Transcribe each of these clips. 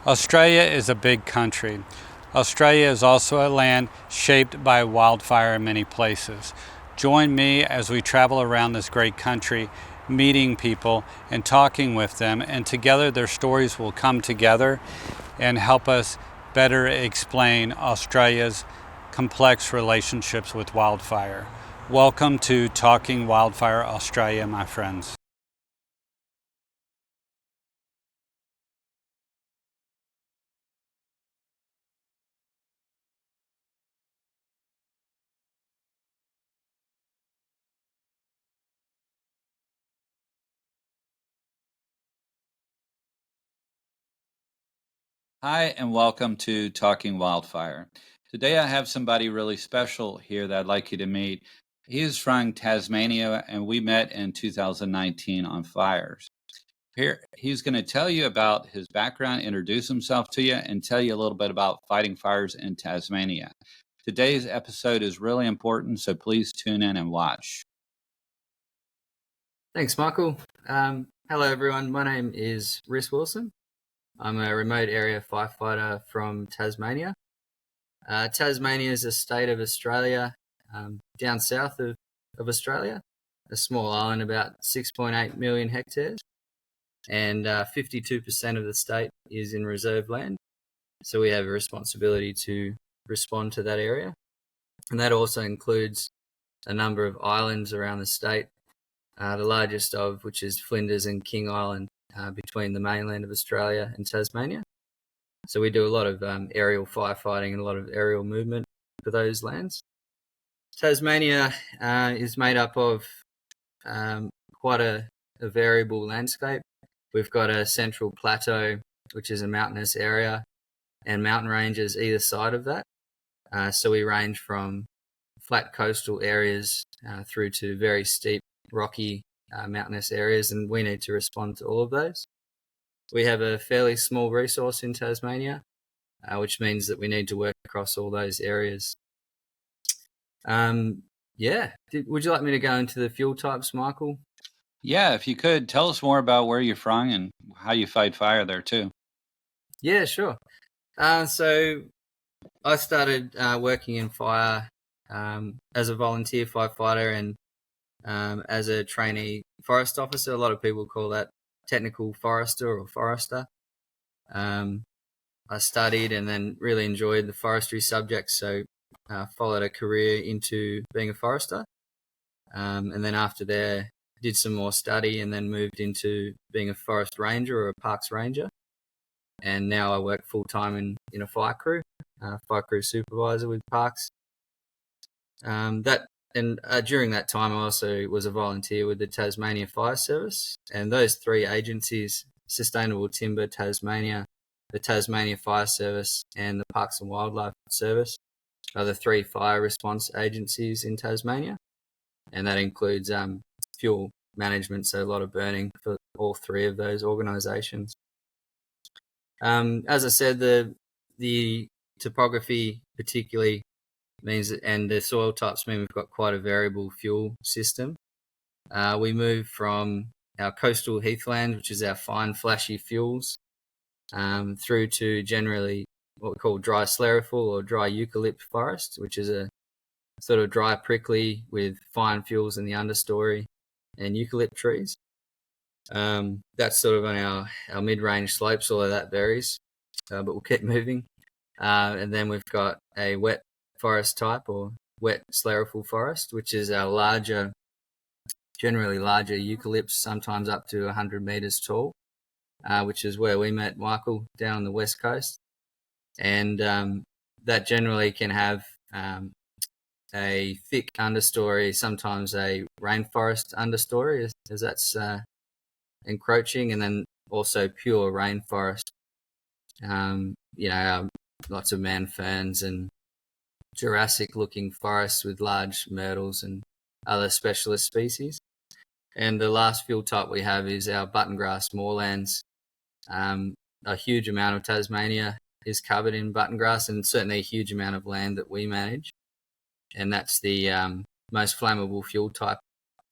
Australia is a big country. Australia is also a land shaped by wildfire in many places. Join me as we travel around this great country, meeting people and talking with them, and together their stories will come together and help us better explain Australia's complex relationships with wildfire. Welcome to Talking Wildfire Australia, my friends. Hi, and welcome to Talking Wildfire. Today I have somebody really special here that I'd like you to meet. He is from Tasmania, and we met in 2019 on fires. Here, he's going to tell you about his background, introduce himself to you, and tell you a little bit about fighting fires in Tasmania. Today's episode is really important, so please tune in and watch. Thanks, Michael. Hello, everyone. My name is Rhys Wilson. I'm a remote area firefighter from Tasmania. Tasmania is a state of Australia, down south of Australia, a small island about 6.8 million hectares, and 52% of the state is in reserve land. So we have a responsibility to respond to that area. And that also includes a number of islands around the state, the largest of which is Flinders and King Island, between the mainland of Australia and Tasmania. So we do a lot of aerial firefighting and a lot of aerial movement for those lands. Tasmania is made up of quite a variable landscape. We've got a central plateau, which is a mountainous area, and mountain ranges either side of that. So we range from flat coastal areas through to very steep, rocky, mountainous areas, and we need to respond to all of those. We have a fairly small resource in Tasmania, which means that we need to work across all those areas. Would you like me to go into the fuel types, Michael? Yeah, if you could, tell us more about where you're from and how you fight fire there too. Yeah, sure. So I started working in fire as a volunteer firefighter and as a trainee forest officer. A lot of people call that technical forester or forester. I studied and then really enjoyed the forestry subject, so followed a career into being a forester. And then after there, did some more study and then moved into being a forest ranger or a parks ranger. And now I work full-time in a fire crew supervisor with parks. During that time, I also was a volunteer with the Tasmania Fire Service, and those three agencies, Sustainable Timber Tasmania, the Tasmania Fire Service, and the Parks and Wildlife Service, are the three fire response agencies in Tasmania, and that includes fuel management, so a lot of burning for all three of those organisations. As I said, the topography particularly means that, and the soil types mean we've got quite a variable fuel system. We move from our coastal heathland, which is our fine flashy fuels, through to generally what we call dry sclerophyll or dry eucalypt forest, which is a sort of dry prickly with fine fuels in the understory and eucalypt trees. That's sort of on our mid-range slopes, although that varies, but we'll keep moving. And then we've got a wet forest type or wet sclerophyll forest, which is our generally larger eucalypts, sometimes up to 100 metres tall, which is where we met Michael down on the west coast. And that generally can have a thick understory, sometimes a rainforest understory, as that's encroaching, and then also pure rainforest. Lots of man ferns and Jurassic-looking forests with large myrtles and other specialist species. And the last fuel type we have is our buttongrass moorlands. A huge amount of Tasmania is covered in buttongrass, and certainly a huge amount of land that we manage. And that's the most flammable fuel type,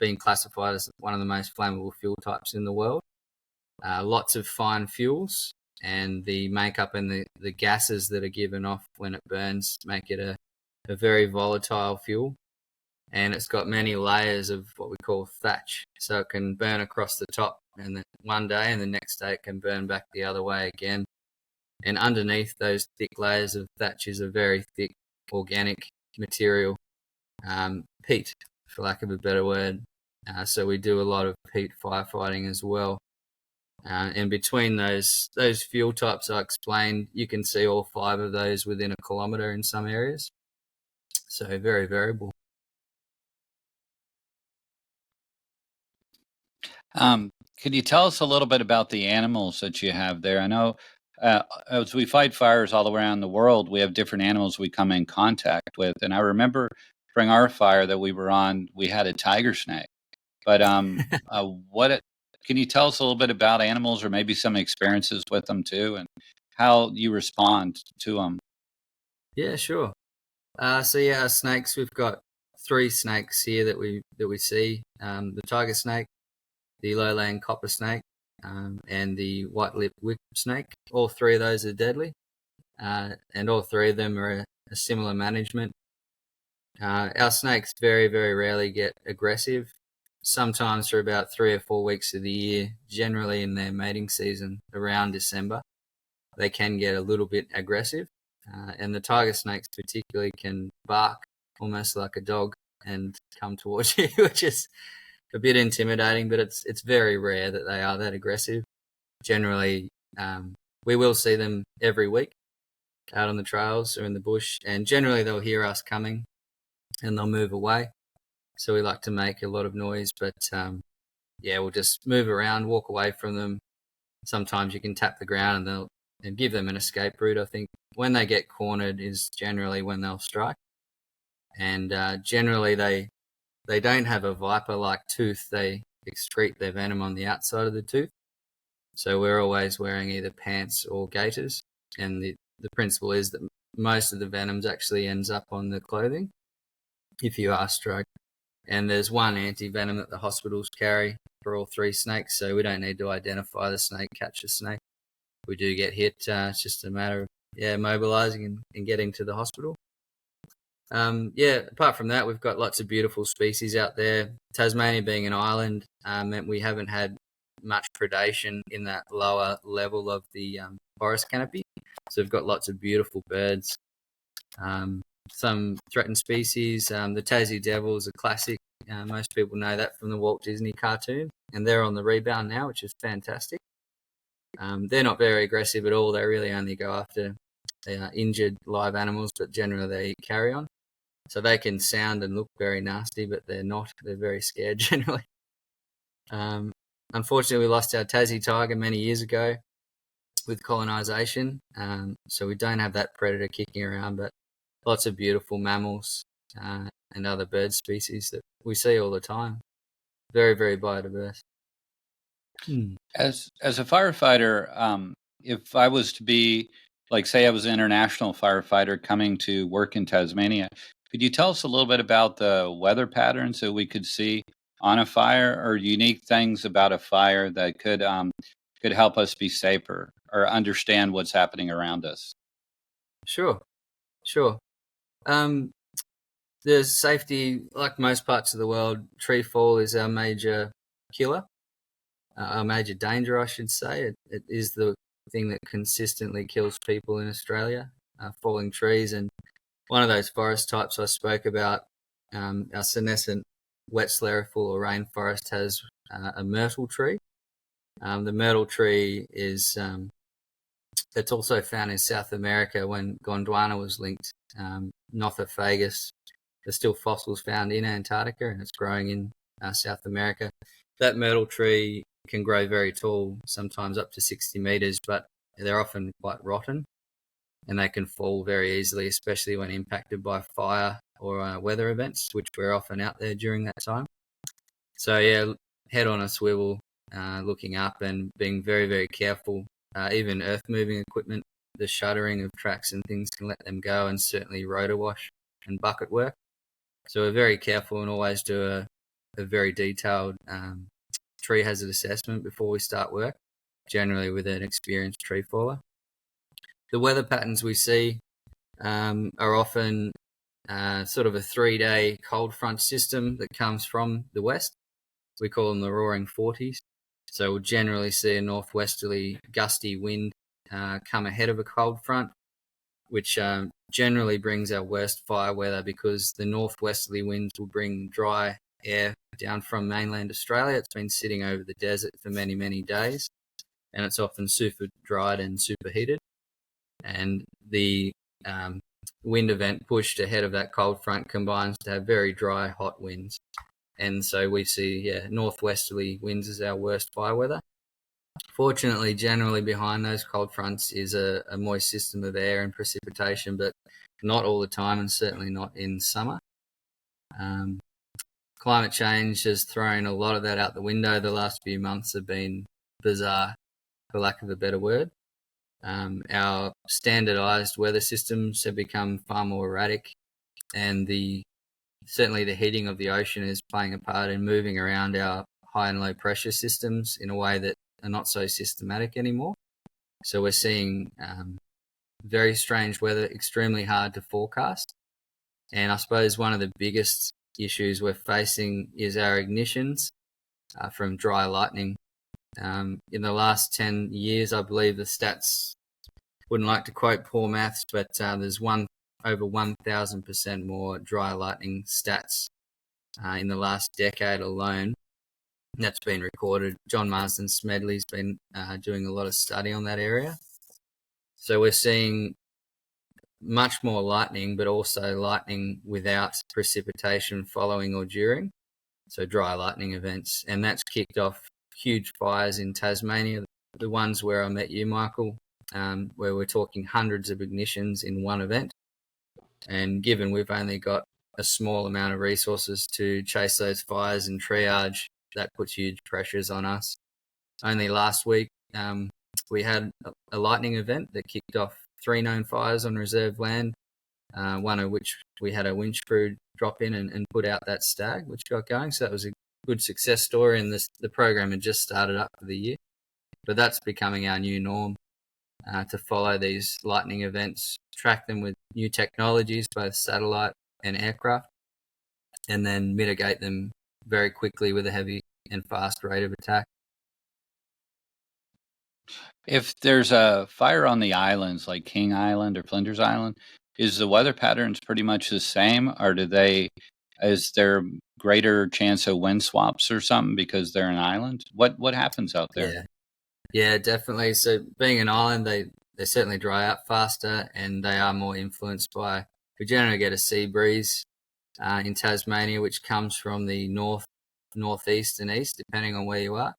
being classified as one of the most flammable fuel types in the world. Lots of fine fuels, and the makeup and the gases that are given off when it burns make it a very volatile fuel. And it's got many layers of what we call thatch. So it can burn across the top and then one day, and the next day it can burn back the other way again. And underneath those thick layers of thatch is a very thick organic material, peat, for lack of a better word. So we do a lot of peat firefighting as well. And between those fuel types I explained, you can see all 5 of those within a kilometre in some areas. So very variable. Could you tell us a little bit about the animals that you have there? I know as we fight fires all around the world, we have different animals we come in contact with. And I remember during our fire that we were on, we had a tiger snake. But can you tell us a little bit about animals, or maybe some experiences with them too, and how you respond to them? Yeah, sure. So yeah, our snakes, we've got 3 snakes here that we see. The tiger snake, the lowland copper snake, and the white-lipped whip snake. All 3 of those are deadly, and all 3 of them are a similar management. Our snakes very, very rarely get aggressive. Sometimes for about 3 or 4 weeks of the year, generally in their mating season around December, they can get a little bit aggressive. And the tiger snakes particularly can bark almost like a dog and come towards you, which is a bit intimidating, but it's very rare that they are that aggressive. Generally, we will see them every week out on the trails or in the bush, and generally they'll hear us coming and they'll move away. So we like to make a lot of noise, but we'll just move around, walk away from them. Sometimes you can tap the ground and give them an escape route. I think when they get cornered is generally when they'll strike, and generally they don't have a viper-like tooth. They excrete their venom on the outside of the tooth. So we're always wearing either pants or gaiters, and the principle is that most of the venoms actually ends up on the clothing if you are struck. And there's one anti-venom that the hospitals carry for all 3 snakes, so we don't need to identify the snake, catch the snake. We do get hit, it's just a matter of mobilising and getting to the hospital. Apart from that, we've got lots of beautiful species out there. Tasmania being an island meant we haven't had much predation in that lower level of the forest canopy. So we've got lots of beautiful birds, some threatened species. The Tassie devil is a classic. Most people know that from the Walt Disney cartoon, and they're on the rebound now, which is fantastic. They're not very aggressive at all. They really only go after injured live animals, but generally they eat carrion. So they can sound and look very nasty, but they're not. They're very scared generally. Unfortunately, we lost our Tassie tiger many years ago with colonisation, so we don't have that predator kicking around, but lots of beautiful mammals and other bird species that we see all the time. Very, very biodiverse. As a firefighter, if I was to be, like, say I was an international firefighter coming to work in Tasmania, could you tell us a little bit about the weather patterns that we could see on a fire, or unique things about a fire that could help us be safer or understand what's happening around us? Sure. There's safety, like most parts of the world. Tree fall is our major killer, our major danger, I should say. It is the thing that consistently kills people in Australia, falling trees. And one of those forest types I spoke about, our senescent wet sclerophyll or rainforest, has a myrtle tree. The myrtle tree is it's also found in South America when Gondwana was linked. Nothofagus, there's still fossils found in Antarctica, and it's growing in South America. That myrtle tree can grow very tall, sometimes up to 60 metres, but they're often quite rotten, and they can fall very easily, especially when impacted by fire or weather events, which we're often out there during that time. So yeah, head on a swivel, looking up and being very, very careful. Even earth-moving equipment, the shuttering of tracks and things can let them go, and certainly rotor wash and bucket work. So we're very careful and always do a very detailed tree hazard assessment before we start work. generally with an experienced tree faller. The weather patterns we see are often sort of a 3-day cold front system that comes from the west. We call them the roaring 40s. So we'll generally see a northwesterly gusty wind come ahead of a cold front, which generally brings our worst fire weather, because the northwesterly winds will bring dry air down from mainland Australia. It's been sitting over the desert for many, many days, and it's often super dried and superheated. And the wind event pushed ahead of that cold front combines to have very dry, hot winds. And so we see, northwesterly winds as our worst fire weather. Fortunately, generally behind those cold fronts is a moist system of air and precipitation, but not all the time, and certainly not in summer. Climate change has thrown a lot of that out the window. The last few months have been bizarre, for lack of a better word. Our standardized weather systems have become far more erratic, and certainly the heating of the ocean is playing a part in moving around our high and low pressure systems in a way that are not so systematic anymore. So we're seeing very strange weather, extremely hard to forecast. And I suppose one of the biggest issues we're facing is our ignitions from dry lightning. In the last 10 years, I believe the stats, wouldn't like to quote poor maths, but there's over 1,000% more dry lightning stats in the last decade alone. That's been recorded. John Marsden Smedley's been doing a lot of study on that area. So we're seeing much more lightning, but also lightning without precipitation following or during. So dry lightning events. And that's kicked off huge fires in Tasmania, the ones where I met you, Michael, where we're talking hundreds of ignitions in one event. And given we've only got a small amount of resources to chase those fires and triage, that puts huge pressures on us. Only last week, we had a lightning event that kicked off 3 known fires on reserve land, one of which we had a winch crew drop in and put out that stag, which got going. So that was a good success story, and the program had just started up for the year. But that's becoming our new norm, to follow these lightning events, track them with new technologies, both satellite and aircraft, and then mitigate them very quickly with a heavy and fast rate of attack. If there's a fire on the islands like King Island or Flinders Island, is the weather patterns pretty much the same, or is there greater chance of wind swaps or something because they're an island? What happens out there? Yeah, definitely. So being an island, they certainly dry out faster, and they are more influenced by, we generally get a sea breeze in Tasmania, which comes from the northeast and east, depending on where you are.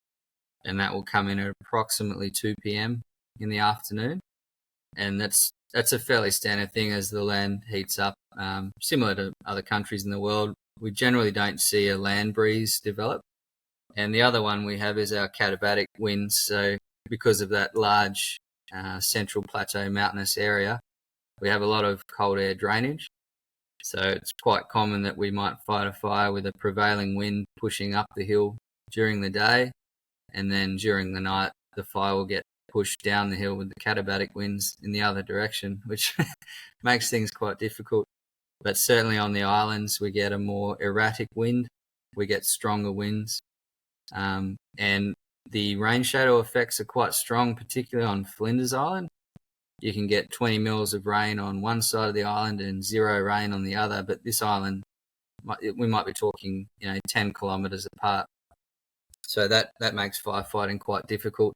And that will come in at approximately 2 p.m. in the afternoon. And that's a fairly standard thing as the land heats up. Similar to other countries in the world, we generally don't see a land breeze develop. And the other one we have is our katabatic winds. So because of that large central plateau mountainous area, we have a lot of cold air drainage. So it's quite common that we might fight a fire with a prevailing wind pushing up the hill during the day, and then during the night the fire will get pushed down the hill with the katabatic winds in the other direction, which makes things quite difficult. But certainly on the islands we get a more erratic wind, we get stronger winds, and the rain shadow effects are quite strong, particularly on Flinders Island. You can get 20 mils of rain on one side of the island and 0 rain on the other, but this island, we might be talking 10 kilometres apart. So that makes firefighting quite difficult.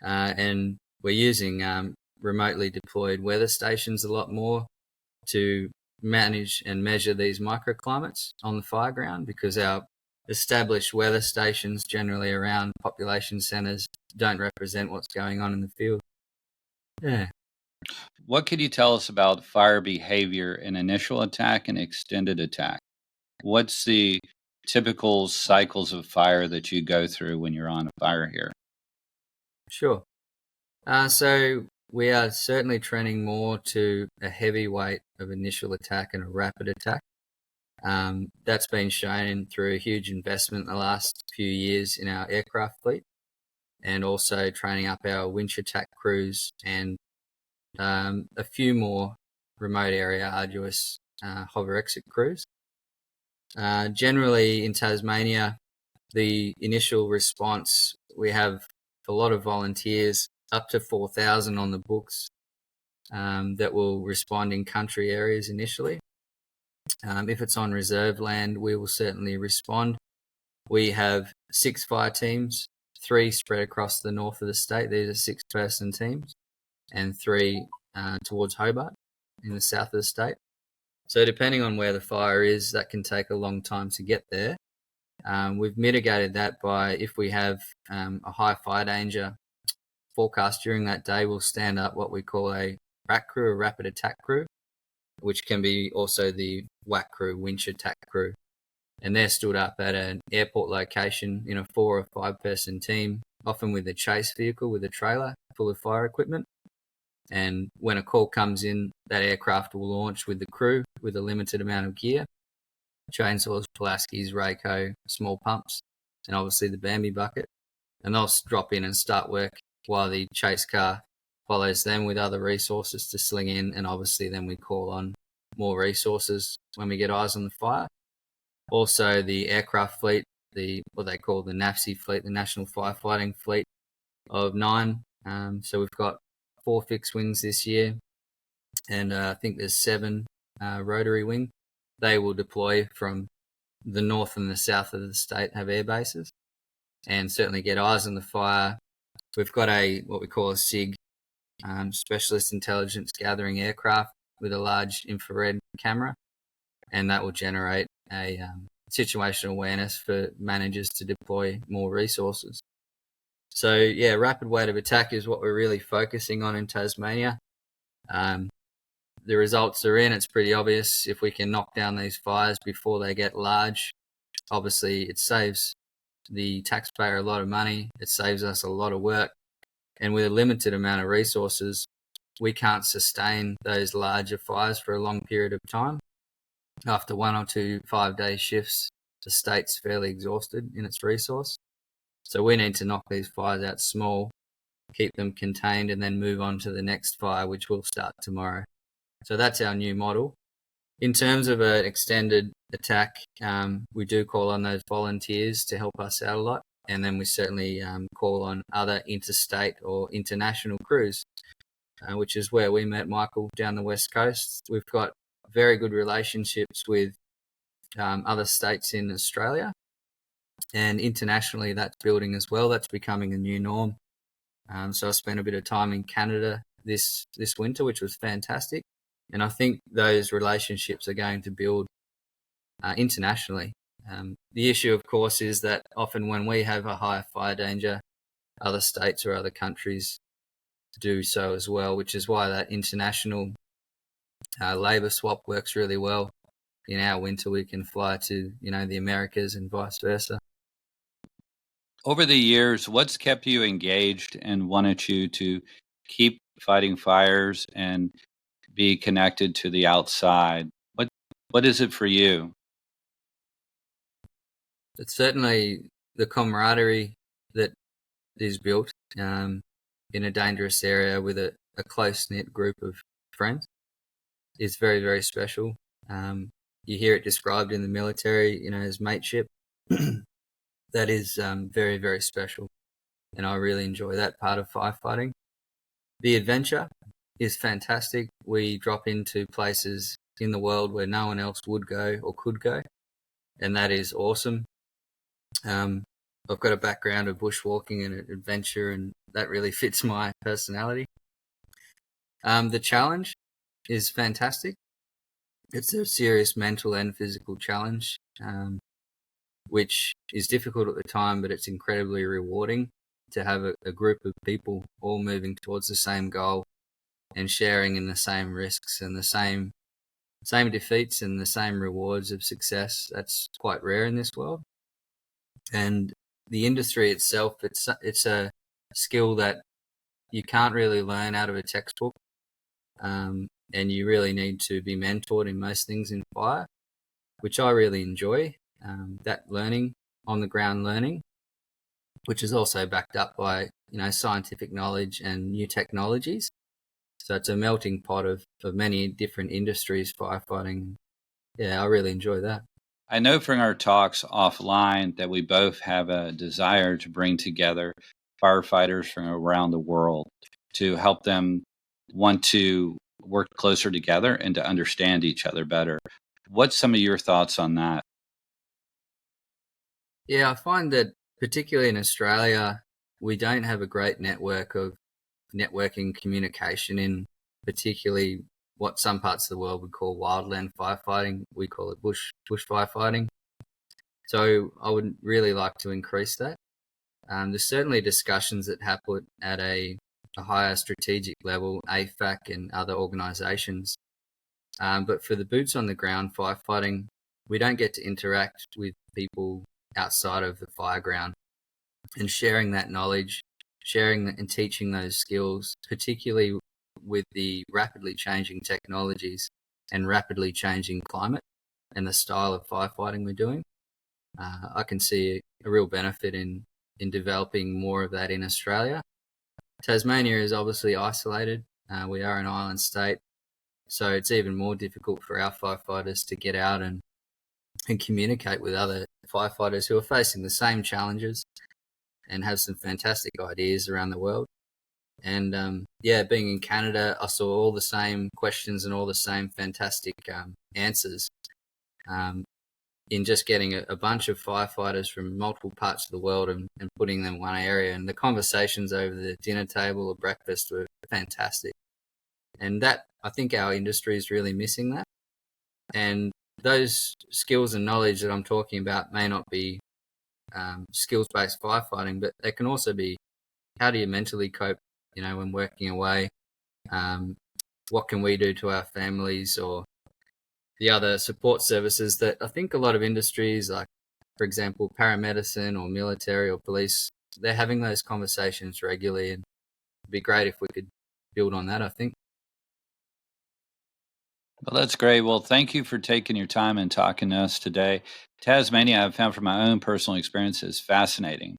And we're using remotely deployed weather stations a lot more to manage and measure these microclimates on the fire ground, because our established weather stations generally around population centres don't represent what's going on in the field. Yeah. What could you tell us about fire behavior in initial attack and extended attack? What's the typical cycles of fire that you go through when you're on a fire here? Sure. So we are certainly trending more to a heavy weight of initial attack and a rapid attack. That's been shown through a huge investment in the last few years in our aircraft fleet. and also training up our winch attack crews and a few more remote area arduous hover exit crews. Generally in Tasmania, the initial response, we have a lot of volunteers, up to 4,000 on the books, that will respond in country areas initially. If it's on reserve land, we will certainly respond. We have 6 fire teams, 3 spread across the north of the state. These are 6-person teams, and 3 towards Hobart in the south of the state. So depending on where the fire is, that can take a long time to get there. We've mitigated that by, if we have a high fire danger forecast during that day, we'll stand up what we call a RACT crew, a rapid attack crew, which can be also the WAC crew, winch attack crew. And they're stood up at an airport location in a 4 or 5-person team, often with a chase vehicle with a trailer full of fire equipment. And when a call comes in, that aircraft will launch with the crew with a limited amount of gear: chainsaws, Pulaskis, Rayco, small pumps, and obviously the Bambi bucket. And they'll drop in and start work while the chase car follows them with other resources to sling in. And obviously then we call on more resources when we get eyes on the fire. Also the aircraft fleet, what they call the NAFSI fleet, the National Firefighting Fleet of 9. So we've got 4 fixed wings this year, and I think there's 7 rotary wing. They will deploy from the north and the south of the state, have air bases, and certainly get eyes on the fire. We've got what we call a SIG, Specialist Intelligence Gathering Aircraft, with a large infrared camera, and that will generate a situational awareness for managers to deploy more resources. So yeah, rapid wave of attack is what we're really focusing on in Tasmania. The results are in. It's pretty obvious. If we can knock down these fires before they get large, obviously it saves the taxpayer a lot of money. It saves us a lot of work. And with a limited amount of resources, we can't sustain those larger fires for a long period of time. After 1 or 2 5-day shifts, the state's fairly exhausted in its resource. So we need to knock these fires out small, keep them contained, and then move on to the next fire, which will start tomorrow. So that's our new model. In terms of an extended attack, we do call on those volunteers to help us out a lot. And then we certainly call on other interstate or international crews, which is where we met Michael down the West Coast. We've got very good relationships with other states in Australia, and internationally that's building as well. That's becoming a new norm. So I spent a bit of time in Canada this winter, which was fantastic. And I think those relationships are going to build internationally. The issue, of course, is that often when we have a higher fire danger, other states or other countries do so as well, which is why that international labour swap works really well. In our winter, we can fly to, the Americas and vice versa. Over the years, what's kept you engaged and wanted you to keep fighting fires and be connected to the outside? What is it for you? It's certainly the camaraderie that is built in a dangerous area with a close-knit group of friends is very, very special. You hear it described in the military, as mateship. That is very, very special, and I really enjoy that part of firefighting. The adventure is fantastic. We drop into places in the world where no one else would go or could go, and that is awesome. I've got a background of bushwalking and adventure, and that really fits my personality. The challenge is fantastic. It's a serious mental and physical challenge, which is difficult at the time, but it's incredibly rewarding to have a group of people all moving towards the same goal and sharing in the same risks and the same defeats and the same rewards of success. That's quite rare in this world. And the industry itself, it's a skill that you can't really learn out of a textbook, and you really need to be mentored in most things in fire, which I really enjoy, that learning, on the ground learning. which is also backed up by, scientific knowledge and new technologies. So it's a melting pot of many different industries, firefighting. Yeah, I really enjoy that. I know from our talks offline that we both have a desire to bring together firefighters from around the world to help them want to work closer together and to understand each other better. What's some of your thoughts on that? Yeah, I find that particularly in Australia, we don't have a great network of networking communication in particularly what some parts of the world would call wildland firefighting. We call it bush firefighting. So I would really like to increase that. There's certainly discussions that happen at a higher strategic level, AFAC and other organisations. But for the boots on the ground firefighting, we don't get to interact with people outside of the fireground and sharing that knowledge, sharing and teaching those skills, particularly with the rapidly changing technologies and rapidly changing climate and the style of firefighting we're doing. I can see a real benefit in developing more of that in Australia. Tasmania is obviously isolated. We are an island state, so it's even more difficult for our firefighters to get out and communicate with other firefighters who are facing the same challenges and have some fantastic ideas around the world. And being in Canada, I saw all the same questions and all the same fantastic answers in just getting a bunch of firefighters from multiple parts of the world and putting them in one area. And the conversations over the dinner table or breakfast were fantastic. And that, I think our industry is really missing that. And those skills and knowledge that I'm talking about may not be skills-based firefighting, but they can also be, how do you mentally cope, when working away? What can we do to our families, or the other support services that I think a lot of industries, like, for example, paramedicine or military or police, they're having those conversations regularly, and it'd be great if we could build on that, I think. Well, that's great. Well, thank you for taking your time and talking to us today. Tasmania, I've found from my own personal experiences, fascinating.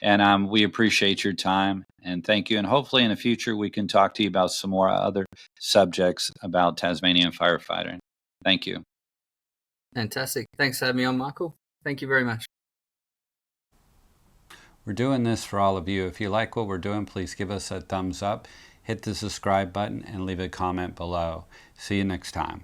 And we appreciate your time and thank you. And hopefully in the future, we can talk to you about some more other subjects about Tasmanian firefighting. Thank you. Fantastic. Thanks for having me on, Michael. Thank you very much. We're doing this for all of you. If you like what we're doing, please give us a thumbs up, hit the subscribe button, and leave a comment below. See you next time.